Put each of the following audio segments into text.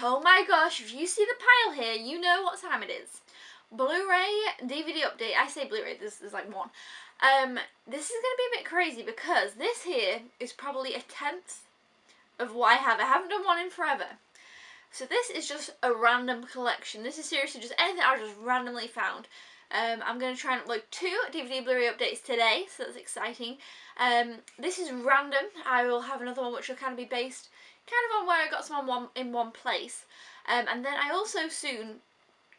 Oh my gosh, if you see the pile here, you know what time it is. Blu-ray DVD update. I say Blu-ray, this is like one. This is going to be a bit crazy because this here is probably a tenth of what I have. I haven't done one in forever. So this is just a random collection. This is seriously just anything I just randomly found. I'm going to try and upload 2 DVD Blu-ray updates today, so that's exciting. This is random. I will have another one which will kind of be based kind of on where I got some in one place. And then I also soon,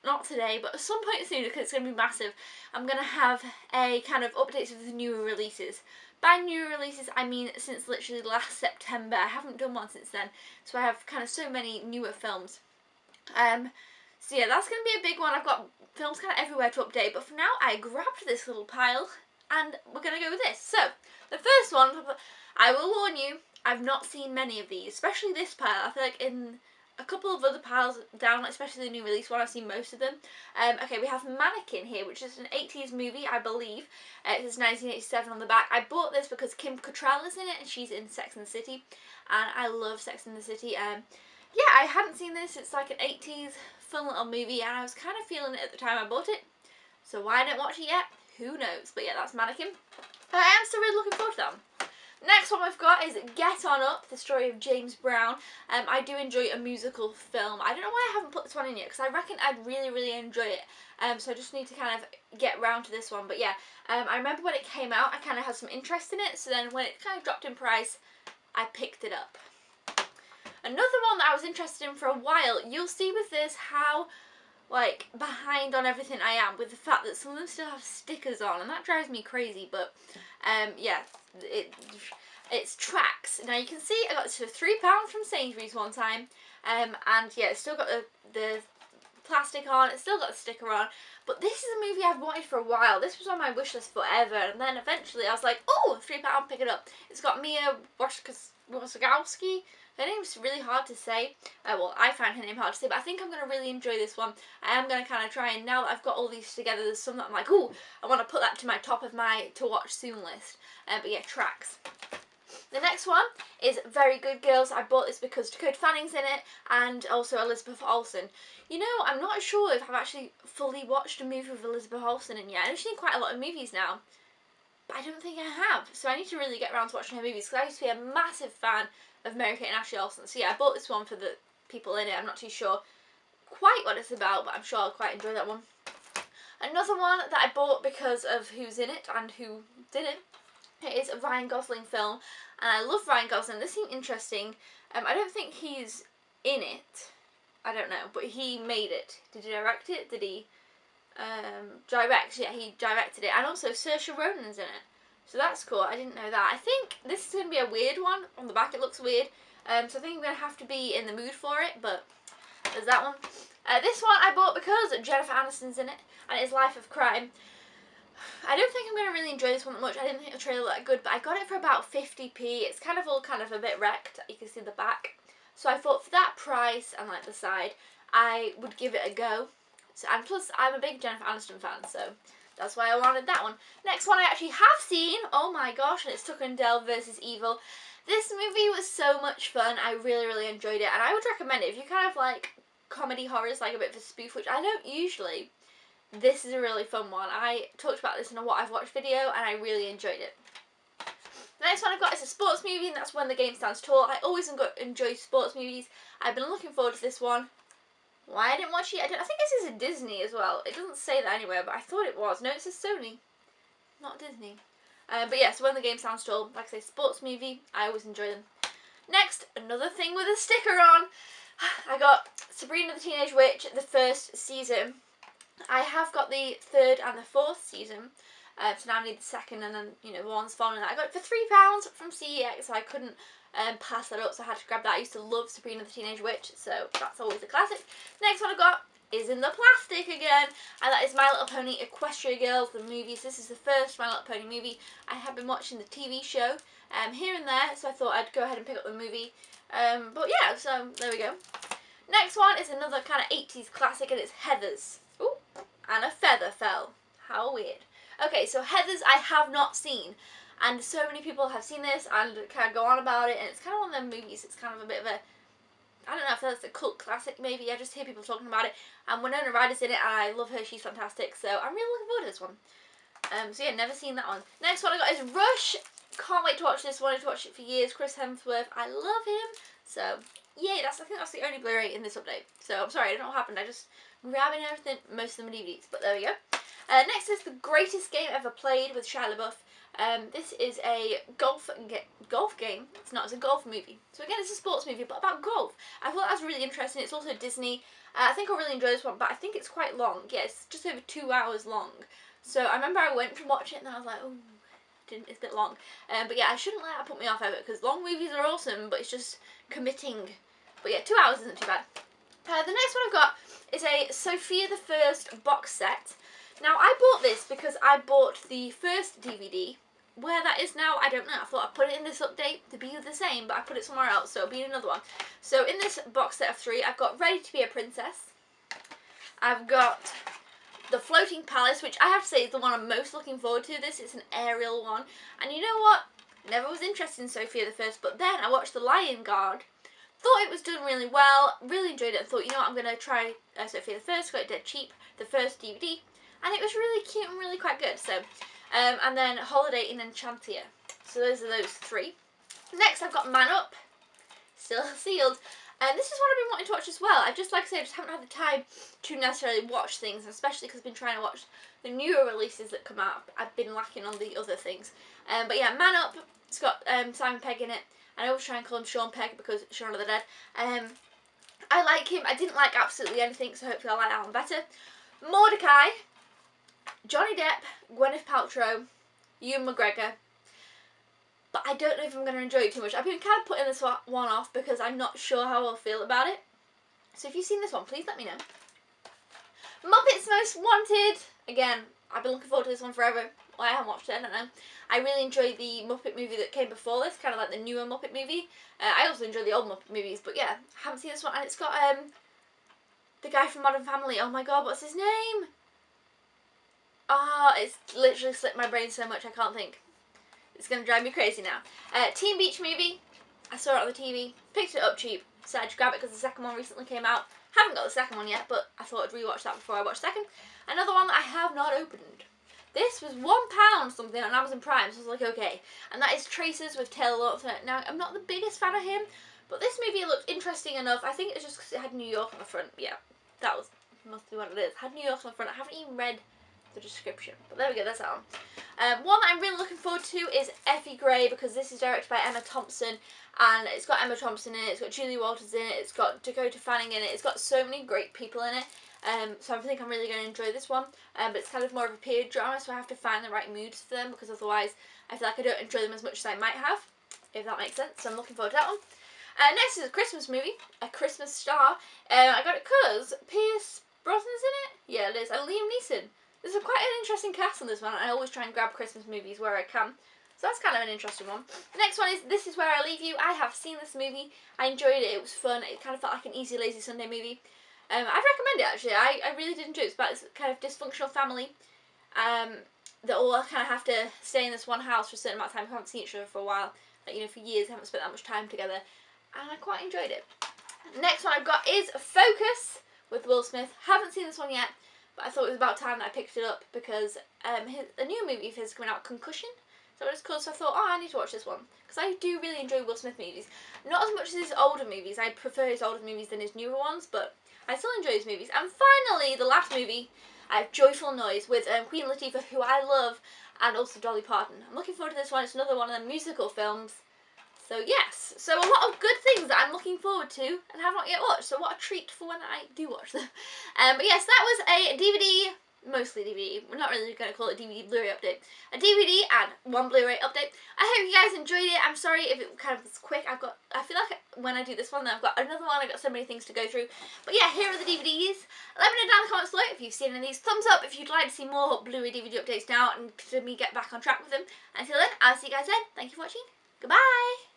not today, but at some point soon, because it's going to be massive, I'm going to have a kind of updates of the newer releases. By new releases, I mean since literally last September. I haven't done one since then, so I have kind of so many newer films. So yeah, that's going to be a big one. I've got films kind of everywhere to update, but for now, I grabbed this little pile, and we're going to go with this. So, the first one, I will warn you, I've not seen many of these, especially this pile. I feel like in a couple of other piles down, especially the new release one, I've seen most of them. Okay, we have Mannequin here, which is an 80s movie, I believe. It says 1987 on the back. I bought this because Kim Cattrall is in it, and she's in Sex and the City, and I love Sex and the City. Yeah, I hadn't seen this. It's like an 80s fun little movie, and I was kind of feeling it at the time I bought it. So why I didn't watch it yet, who knows? But yeah, that's Mannequin. I am still really looking forward to that one. Next one we've got is Get On Up, the story of James Brown. I do enjoy a musical film. I don't know why I haven't put this one in yet, because I reckon I'd really enjoy it. So I just need to kind of get round to this one. But yeah, I remember when it came out, I kind of had some interest in it. So then when it kind of dropped in price, I picked it up. Another one that I was interested in for a while, you'll see with this how like behind on everything I am with the fact that some of them still have stickers on, and that drives me crazy. But yeah, it's Tracks. Now you can see I got this for £3 from Sainsbury's one time, and yeah, it's still got the plastic on, it's still got the sticker on. But this is a movie I've wanted for a while. This was on my wish list forever, and then eventually I was like, oh, £3, pick it up. It's got Mia Wasikowska. Her name's really hard to say. Well, I find her name hard to say, but I think I'm going to really enjoy this one. I am going to kind of try, and now that I've got all these together, there's some that I'm like, ooh, I want to put that to my top of my to watch soon list. But yeah, Tracks. The next one is Very Good Girls. I bought this because Dakota Fanning's in it, and also Elizabeth Olsen. You know, I'm not sure if I've actually fully watched a movie with Elizabeth Olsen in yet. I've seen quite a lot of movies now, but I don't think I have. So I need to really get around to watching her movies, because I used to be a massive fan of Mary-Kate and Ashley Olsen. So yeah, I bought this one for the people in it. I'm not too sure quite what it's about, but I'm sure I'll quite enjoy that one. Another one that I bought because of who's in it and who didn't, it is a Ryan Gosling film, and I love Ryan Gosling. This seemed interesting. I don't think he's in it. I don't know, but he made it. Did he direct it? Did he direct? Yeah, he directed it, and also Saoirse Ronan's in it. So that's cool. I didn't know that. I think this is going to be a weird one. On the back it looks weird. So I think I'm going to have to be in the mood for it, but there's that one. This one I bought because Jennifer Aniston's in it, and it's Life of Crime. I don't think I'm going to really enjoy this one that much. I didn't think the trailer looked that good, but I got it for about 50p. It's kind of all kind of a bit wrecked. You can see the back. So I thought for that price and like the side, I would give it a go. So, and plus, I'm a big Jennifer Aniston fan, so that's why I wanted that one. Next one I actually have seen, oh my gosh, and it's Tucker and Dale vs. Evil. This movie was so much fun. I really enjoyed it, and I would recommend it if you kind of like comedy horrors, like a bit of a spoof, which I don't usually. This is a really fun one. I talked about this in a What I've Watched video, and I really enjoyed it. The next one I've got is a sports movie, and that's When the Game Stands Tall. I always enjoy sports movies. I've been looking forward to this one. Why I didn't watch it? I think this is a Disney as well. It doesn't say that anywhere, but I thought it was. No, it says Sony, not Disney. But yeah, so When the Game Stands Tall, like I say, sports movie. I always enjoy them. Next, another thing with a sticker on. I got Sabrina the Teenage Witch, the first season. I have got the 3rd and the 4th season. So now I need the 2nd, and then, you know, the one's following that. I got it for £3 from CEX, so I couldn't pass that up, so I had to grab that. I used to love Sabrina the Teenage Witch, so that's always a classic. Next one I got is in the plastic again, and that is My Little Pony Equestria Girls, the movies. This is the first My Little Pony movie. I have been watching the TV show here and there, so I thought I'd go ahead and pick up the movie. But yeah, so there we go. Next one is another kind of 80s classic, and it's Heathers. Ooh, and a feather fell. How weird. Okay, so Heathers I have not seen, and so many people have seen this and kind of go on about it, and it's kind of one of them movies. It's kind of a bit of a I don't know if that's a cult classic maybe. I just hear people talking about it. And Winona Ryder's in it, and I love her. She's fantastic. So I'm really looking forward to this one. So yeah, never seen that one. Next one I got is Rush. Can't wait to watch this. Wanted to watch it for years. Chris Hemsworth. I love him. So yeah, I think that's the only Blu-ray in this update. So I'm sorry, I don't know what happened. I just grabbing everything. Most of them are DVDs, but there we go. Next is The Greatest Game Ever Played with Shia LaBeouf. This is a golf game. It's not. It's a golf movie. So again, it's a sports movie, but about golf. I thought that was really interesting. It's also Disney. I think I'll really enjoy this one, but I think it's quite long. Yeah, it's just over 2 hours long. So I remember I went to watch it and I was like, oh, it's a bit long. But yeah, I shouldn't let that put me off ever, because long movies are awesome, but it's just committing. But yeah, 2 hours isn't too bad. The next one I've got is a Sophia the First box set. Now, I bought this because I bought the first DVD. Where that is now, I don't know. I thought I'd put it in this update to be the same, but I put it somewhere else, so it'll be in another one. So in this box set of 3, I've got Ready to Be a Princess. I've got The Floating Palace, which I have to say is the one I'm most looking forward to. This is an aerial one. And you know what? Never was interested in Sophia the First, but then I watched The Lion Guard. Thought it was done really well, really enjoyed it, and thought, you know what, I'm going to try Sophia the First, got it dead cheap, the first DVD, and it was really cute and really quite good. So, and then Holiday in Enchantia. So those are those 3. Next I've got Man Up, still sealed, and this is what I've been wanting to watch as well. I just, like I said, I just haven't had the time to necessarily watch things, especially because I've been trying to watch the newer releases that come out. I've been lacking on the other things. But yeah, Man Up, it's got Simon Pegg in it. I always try and call him Sean Pegg because Shaun of the Dead. I like him. I didn't like absolutely anything, so hopefully I'll like that one better. Mordecai, Johnny Depp, Gwyneth Paltrow, Ewan McGregor. But I don't know if I'm going to enjoy it too much. I've been kind of putting this one off because I'm not sure how I'll feel about it. So if you've seen this one, please let me know. Muppets Most Wanted. Again, I've been looking forward to this one forever. Well, I haven't watched it, I don't know. I really enjoyed the Muppet movie that came before this, kind of like the newer Muppet movie. I also enjoy the old Muppet movies, but yeah, haven't seen this one. And it's got the guy from Modern Family. Oh my god, what's his name? Ah, it's literally slipped my brain so much I can't think. It's going to drive me crazy now. Teen Beach Movie. I saw it on the TV, picked it up cheap, decided to grab it because the second one recently came out. Haven't got the second one yet, but I thought I'd rewatch that before I watch the second. Another one that I have not opened. This was £1 something on Amazon Prime, so I was like, okay. And that is Traces with Taylor Lautner. Now, I'm not the biggest fan of him, but this movie looked interesting enough. I think it's just because it had New York on the front. Yeah, that must be what it is. It had New York on the front. I haven't even read the description, but there we go, that's that one. One that I'm really looking forward to is Effie Gray, because this is directed by Emma Thompson, and it's got Emma Thompson in it, it's got Julie Walters in it, it's got Dakota Fanning in it, it's got so many great people in it. So I think I'm really going to enjoy this one, but it's kind of more of a period drama, so I have to find the right moods for them, because otherwise I feel like I don't enjoy them as much as I might have, if that makes sense. So I'm looking forward to that one. Next is a Christmas movie, A Christmas Star. I got it because Pierce Brosnan's in it? Yeah, it is, and Liam Neeson. There's quite an interesting cast on this one. I always try and grab Christmas movies where I can. So that's kind of an interesting one. The next one is This Is Where I Leave You. I have seen this movie. I enjoyed it. It was fun. It kind of felt like an easy, lazy Sunday movie. I'd recommend it, actually. I really did enjoy it. It's about this kind of dysfunctional family that all kind of have to stay in this one house for a certain amount of time. We haven't seen each other for a while. Like, you know, for years, haven't spent that much time together. And I quite enjoyed it. Next one I've got is Focus with Will Smith. Haven't seen this one yet. But I thought it was about time that I picked it up because a new movie of his coming out, Concussion. So it's called, so I thought, oh, I need to watch this one. Because I do really enjoy Will Smith movies. Not as much as his older movies. I prefer his older movies than his newer ones, but I still enjoy his movies. And finally, the last movie, I have Joyful Noise with Queen Latifah, who I love, and also Dolly Parton. I'm looking forward to this one. It's another one of the musical films. So yes, so a lot of good things that I'm looking forward to and have not yet watched. So what a treat for when I do watch them. But yes, that was a DVD, mostly DVD. We're not really going to call it a DVD Blu-ray update. A DVD and one Blu-ray update. I hope you guys enjoyed it. I'm sorry if it kind of was quick. I feel like when I do this one, then I've got another one. I've got so many things to go through. But yeah, here are the DVDs. Let me know down in the comments below if you've seen any of these. Thumbs up if you'd like to see more Blu-ray DVD updates now and to me get back on track with them. Until then, I'll see you guys then. Thank you for watching. Goodbye.